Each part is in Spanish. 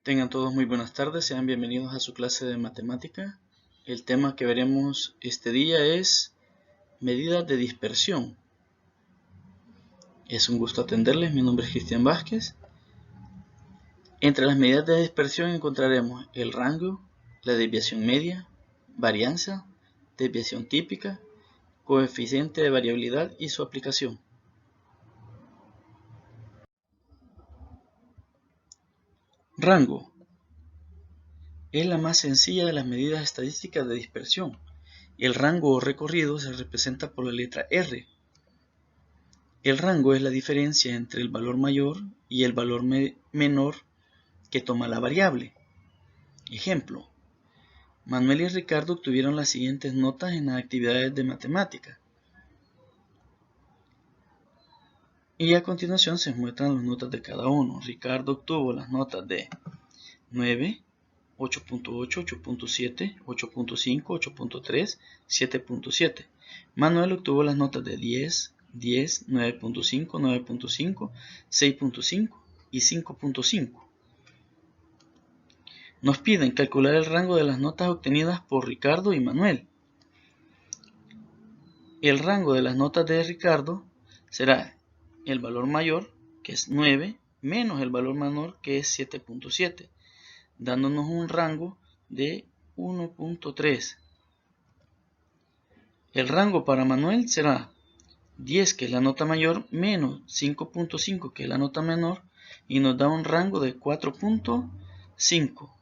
Tengan todos muy buenas tardes, sean bienvenidos a su clase de matemática. El tema que veremos este día es medidas de dispersión. Es un gusto atenderles, mi nombre es Cristian Vázquez. Entre las medidas de dispersión encontraremos el rango, la desviación media, varianza, desviación típica, coeficiente de variabilidad y su aplicación. Rango es la más sencilla de las medidas estadísticas de dispersión. El rango o recorrido se representa por la letra R. El rango es la diferencia entre el valor mayor y el valor menor que toma la variable. Ejemplo: Manuel y Ricardo obtuvieron las siguientes notas en las actividades de matemática. Y a continuación se muestran las notas de cada uno. Ricardo obtuvo las notas de 9, 8.8, 8.7, 8.5, 8.3, 7.7. Manuel obtuvo las notas de 10, 10, 9.5, 9.5, 6.5 y 5.5. Nos piden calcular el rango de las notas obtenidas por Ricardo y Manuel. El rango de las notas de Ricardo será el valor mayor, que es 9, menos el valor menor, que es 7.7, dándonos un rango de 1.3. El rango para Manuel será 10, que es la nota mayor, menos 5.5, que es la nota menor, y nos da un rango de 4.5.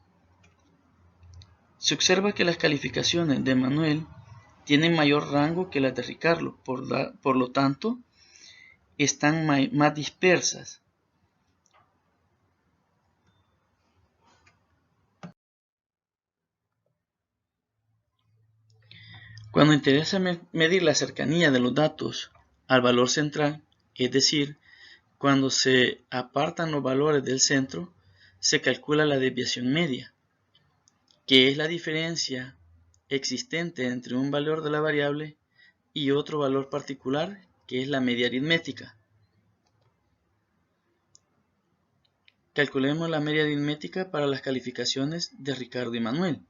Se observa que las calificaciones de Manuel tienen mayor rango que las de Ricardo, por lo tanto, están más dispersas. Cuando interesa medir la cercanía de los datos al valor central, es decir, cuando se apartan los valores del centro, se calcula la desviación media, que es la diferencia existente entre un valor de la variable y otro valor particular, que es la media aritmética. Calculemos la media aritmética para las calificaciones de Ricardo y Manuel.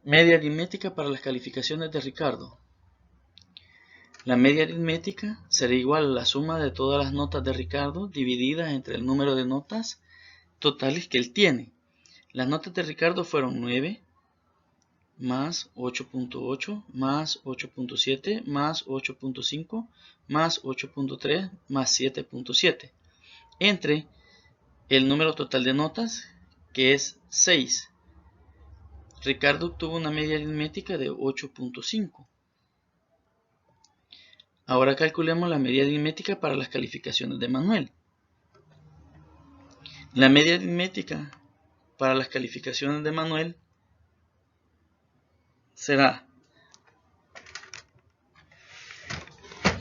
Media aritmética para las calificaciones de Ricardo. La media aritmética será igual a la suma de todas las notas de Ricardo divididas entre el número de notas totales que él tiene. Las notas de Ricardo fueron 9, más 8.8, más 8.7, más 8.5, más 8.3, más 7.7, entre el número total de notas, que es 6. Ricardo obtuvo una media aritmética de 8.5. Ahora calculemos la media aritmética para las calificaciones de Manuel. La media aritmética para las calificaciones de Manuel será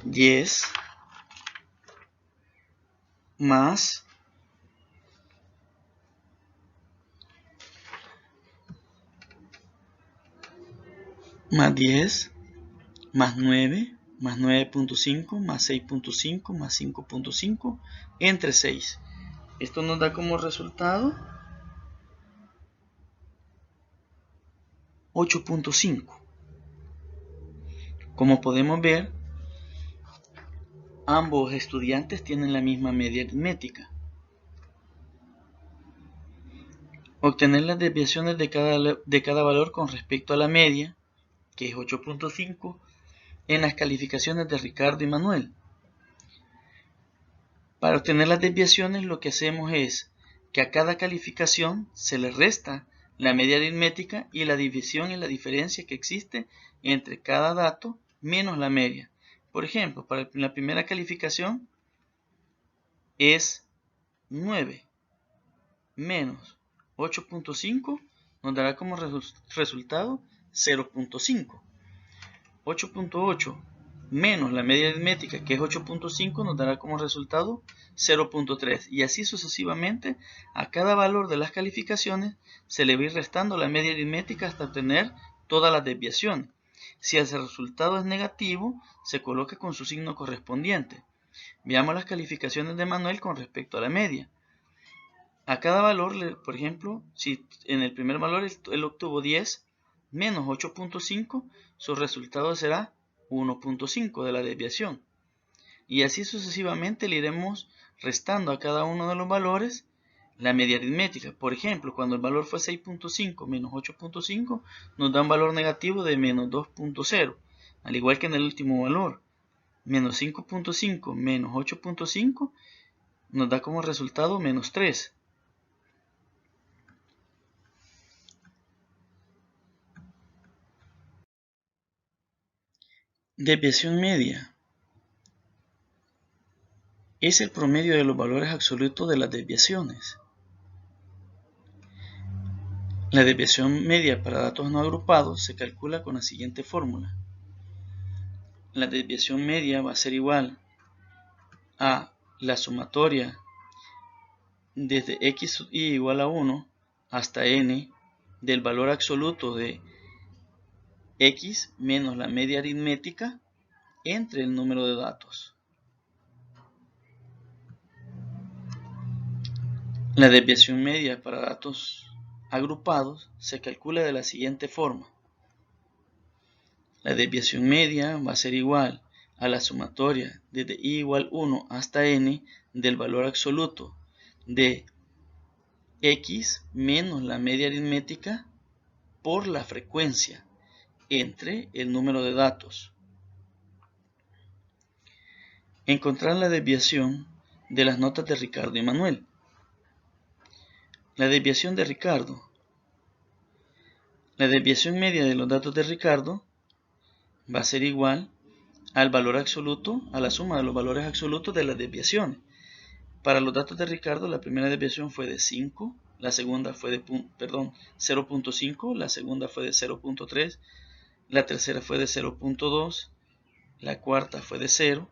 10 más 10 más 9 más 9.5 más 6.5 más 5.5 entre 6. Esto nos da como resultado 8.5. Como podemos ver, ambos estudiantes tienen la misma media aritmética. Obtener las desviaciones de cada valor con respecto a la media, que es 8.5, en las calificaciones de Ricardo y Manuel. Para obtener las desviaciones, lo que hacemos es que a cada calificación se le resta la media aritmética y la división es la diferencia que existe entre cada dato menos la media. Por ejemplo, para la primera calificación es 9 menos 8.5 nos dará como resultado 0.5. 8.8 menos la media aritmética, que es 8.5, nos dará como resultado 0.3. Y así sucesivamente, a cada valor de las calificaciones se le va a ir restando la media aritmética hasta obtener todas las desviaciones. Si el resultado es negativo, se coloca con su signo correspondiente. Veamos las calificaciones de Manuel con respecto a la media. A cada valor, por ejemplo, si en el primer valor él obtuvo 10 menos 8.5, su resultado será 1.5 de la desviación. Y así sucesivamente le iremos restando a cada uno de los valores la media aritmética. Por ejemplo, cuando el valor fue 6.5 menos 8.5, nos da un valor negativo de menos 2.0, al igual que en el último valor. Menos 5.5 menos 8.5 nos da como resultado menos 3. Desviación media es el promedio de los valores absolutos de las desviaciones. La desviación media para datos no agrupados se calcula con la siguiente fórmula. La desviación media va a ser igual a la sumatoria desde x sub i igual a 1 hasta n del valor absoluto de x menos la media aritmética entre el número de datos. La desviación media para datos agrupados se calcula de la siguiente forma. La desviación media va a ser igual a la sumatoria desde i igual 1 hasta n del valor absoluto de x menos la media aritmética por la frecuencia entre el número de datos. Encontrar la desviación de las notas de Ricardo y Manuel. La desviación de Ricardo. La desviación media de los datos de Ricardo va a ser igual al valor absoluto, a la suma de los valores absolutos de las desviaciones. Para los datos de Ricardo, la primera desviación fue de 5, la segunda fue de 0.5, la segunda fue de 0.3, la tercera fue de 0.2, la cuarta fue de 0,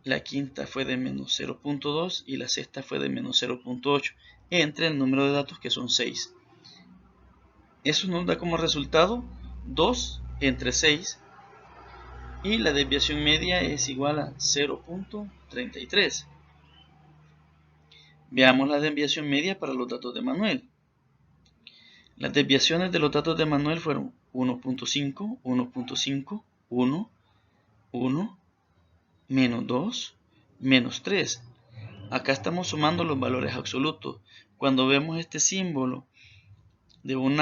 la quinta fue de menos 0.2 y la sexta fue de menos 0.8, entre el número de datos que son 6. Eso nos da como resultado 2 entre 6 y la desviación media es igual a 0.33. Veamos la desviación media para los datos de Manuel. Las desviaciones de los datos de Manuel fueron 1.5, 1.5, 1, 1, menos 2, menos 3. Acá estamos sumando los valores absolutos. Cuando vemos este símbolo de un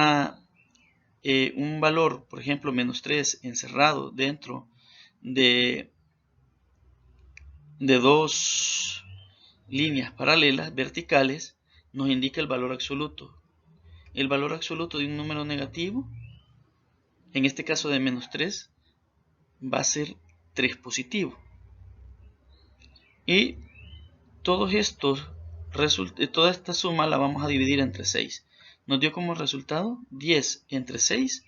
valor, por ejemplo, menos 3 encerrado dentro de dos líneas paralelas verticales, nos indica el valor absoluto. El valor absoluto de un número negativo, en este caso de menos 3, va a ser 3 positivo. Y toda esta suma la vamos a dividir entre 6. Nos dio como resultado 10 entre 6,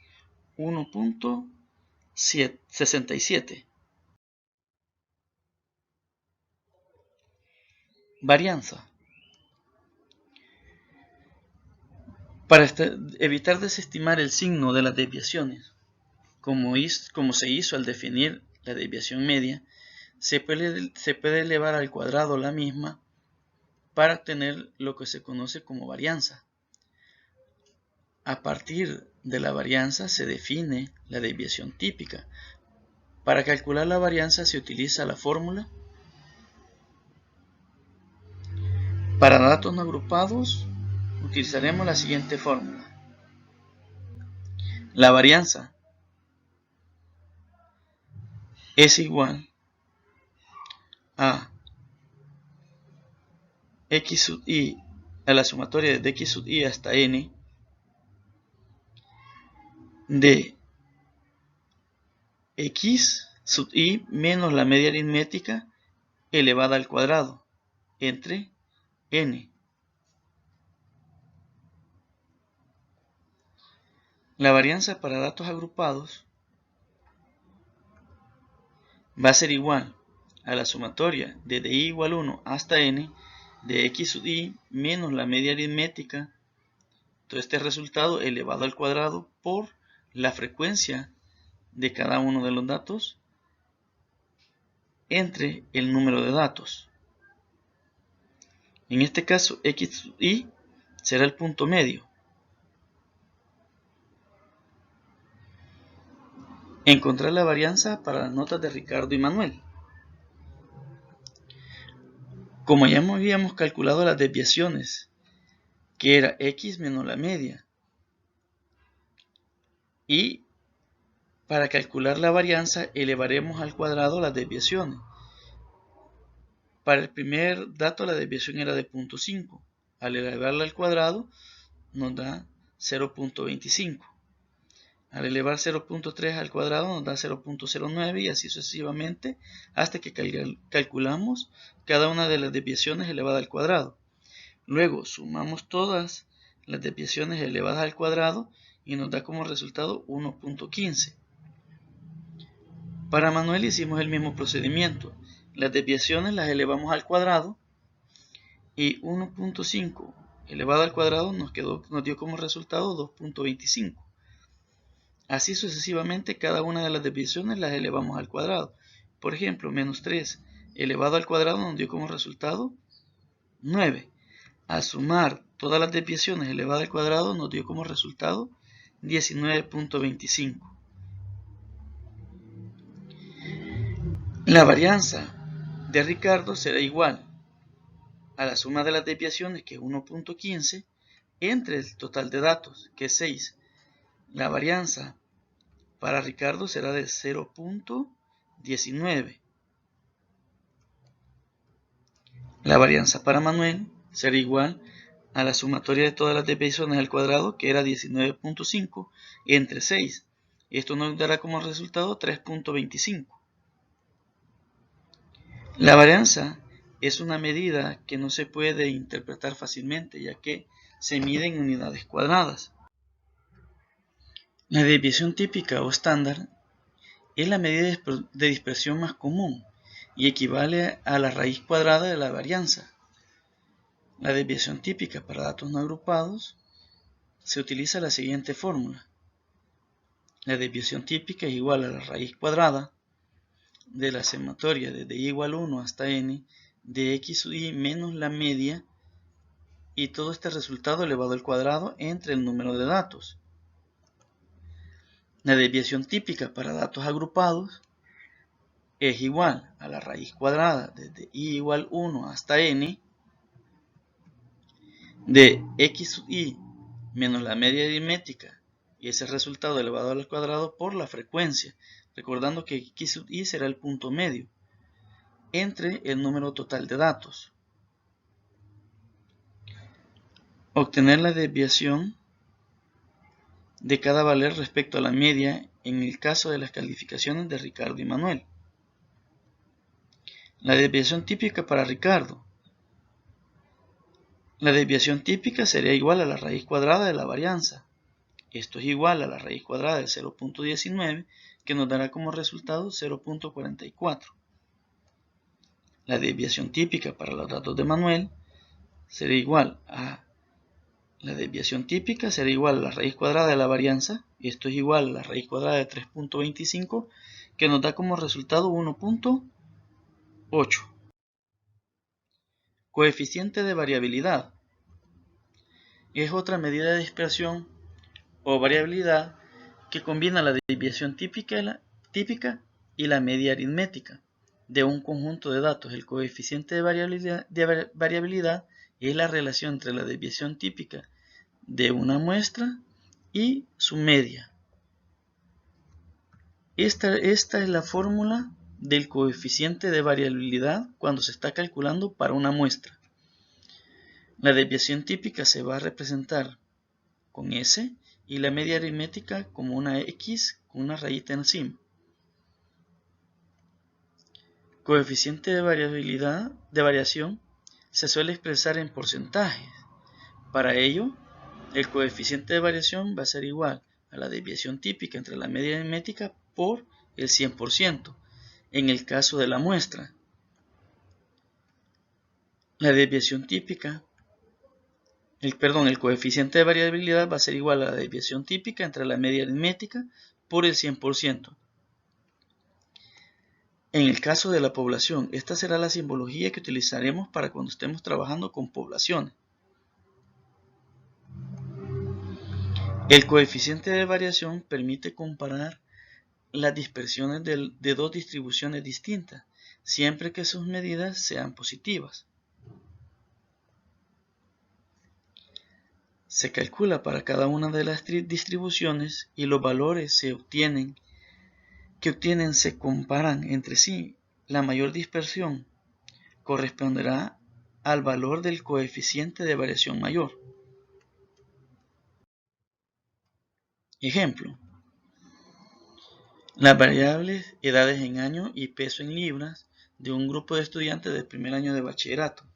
1.67. Varianza. Para evitar desestimar el signo de las desviaciones, como se hizo al definir la desviación media, se puede elevar al cuadrado la misma para obtener lo que se conoce como varianza. A partir de la varianza se define la desviación típica. Para calcular la varianza se utiliza la fórmula. Para datos no agrupados utilizaremos la siguiente fórmula. La varianza es igual a x sub i a la sumatoria de x sub i hasta n de x sub i menos la media aritmética elevada al cuadrado entre n. La varianza para datos agrupados va a ser igual a la sumatoria desde i igual 1 hasta n de x sub i menos la media aritmética, todo este resultado elevado al cuadrado por la frecuencia de cada uno de los datos entre el número de datos. En este caso, x sub i será el punto medio. Encontrar la varianza para las notas de Ricardo y Manuel. Como ya habíamos calculado las desviaciones, que era x menos la media, y para calcular la varianza elevaremos al cuadrado las desviaciones. Para el primer dato la desviación era de 0.5. Al elevarla al cuadrado nos da 0.25. Al elevar 0.3 al cuadrado nos da 0.09 y así sucesivamente hasta que calculamos cada una de las desviaciones elevada al cuadrado. Luego sumamos todas las desviaciones elevadas al cuadrado y nos da como resultado 1.15. Para Manuel hicimos el mismo procedimiento. Las desviaciones las elevamos al cuadrado y 1.5 elevado al cuadrado nos dio como resultado 2.25. Así sucesivamente cada una de las desviaciones las elevamos al cuadrado. Por ejemplo, menos 3 elevado al cuadrado nos dio como resultado 9. Al sumar todas las desviaciones elevadas al cuadrado nos dio como resultado 19.25. La varianza de Ricardo será igual a la suma de las desviaciones, que es 1.15, entre el total de datos, que es 6. La varianza para Ricardo será de 0.19. La varianza para Manuel será igual a la sumatoria de todas las desviaciones al cuadrado, que era 19.5, entre 6. Esto nos dará como resultado 3.25. La varianza es una medida que no se puede interpretar fácilmente, ya que se mide en unidades cuadradas. La desviación típica o estándar es la medida de dispersión más común y equivale a la raíz cuadrada de la varianza. La desviación típica para datos no agrupados se utiliza la siguiente fórmula. La desviación típica es igual a la raíz cuadrada de la sumatoria desde i igual 1 hasta n de x sub i menos la media y todo este resultado elevado al cuadrado entre el número de datos. La desviación típica para datos agrupados es igual a la raíz cuadrada desde i igual 1 hasta n de x sub i menos la media aritmética y ese resultado elevado al cuadrado por la frecuencia, recordando que x sub i será el punto medio entre el número total de datos. Obtener la desviación de cada valor respecto a la media en el caso de las calificaciones de Ricardo y Manuel. La desviación típica para Ricardo. La desviación típica sería igual a la raíz cuadrada de la varianza. Esto es igual a la raíz cuadrada de 0.19, que nos dará como resultado 0.44. La desviación típica para los datos de Manuel será igual a la desviación típica será igual a la raíz cuadrada de la varianza. Esto es igual a la raíz cuadrada de 3.25, que nos da como resultado 1.8. Coeficiente de variabilidad. Es otra medida de dispersión o variabilidad que combina la desviación típica y la media aritmética de un conjunto de datos. El coeficiente de variabilidad es la relación entre la desviación típica de una muestra y su media. Esta es la fórmula del coeficiente de variabilidad cuando se está calculando para una muestra. La desviación típica se va a representar con S y la media aritmética como una X con una rayita encima. Coeficiente de variación se suele expresar en porcentajes. Para ello, el coeficiente de variación va a ser igual a la desviación típica entre la media aritmética por el 100% en el caso de la muestra. La desviación típica, el coeficiente de variabilidad va a ser igual a la desviación típica entre la media aritmética por el 100%. En el caso de la población, esta será la simbología que utilizaremos para cuando estemos trabajando con poblaciones. El coeficiente de variación permite comparar las dispersiones de dos distribuciones distintas, siempre que sus medidas sean positivas. Se calcula para cada una de las distribuciones y los valores que obtienen se comparan entre sí. La mayor dispersión corresponderá al valor del coeficiente de variación mayor. Ejemplo: las variables edades en años y peso en libras de un grupo de estudiantes del primer año de bachillerato.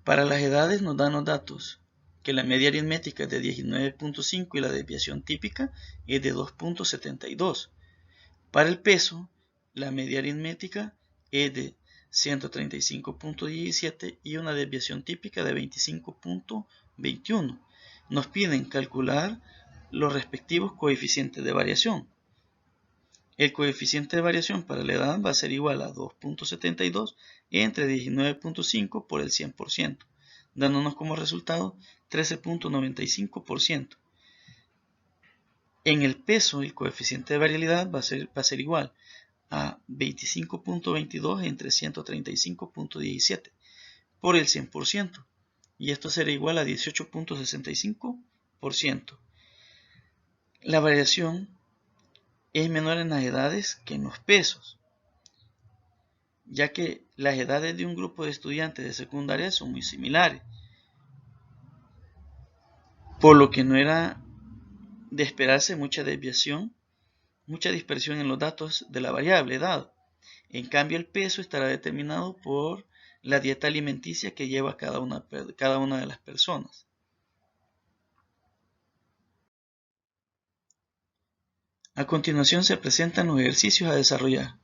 Para las edades nos dan los datos que la media aritmética es de 19.5 y la desviación típica es de 2.72. Para el peso, la media aritmética es de 135.17 y una desviación típica de 25.21. Nos piden calcular los respectivos coeficientes de variación. El coeficiente de variación para la edad va a ser igual a 2.72 entre 19.5 por el 100%, dándonos como resultado 13.95%. En el peso, el coeficiente de variabilidad va a ser igual a 25.22 entre 135.17 por el 100%, y esto será igual a 18.65%. La variación es menor en las edades que en los pesos, ya que las edades de un grupo de estudiantes de secundaria son muy similares, por lo que no era de esperarse mucha dispersión en los datos de la variable edad. En cambio, el peso estará determinado por la dieta alimenticia que lleva cada una de las personas. A continuación se presentan los ejercicios a desarrollar.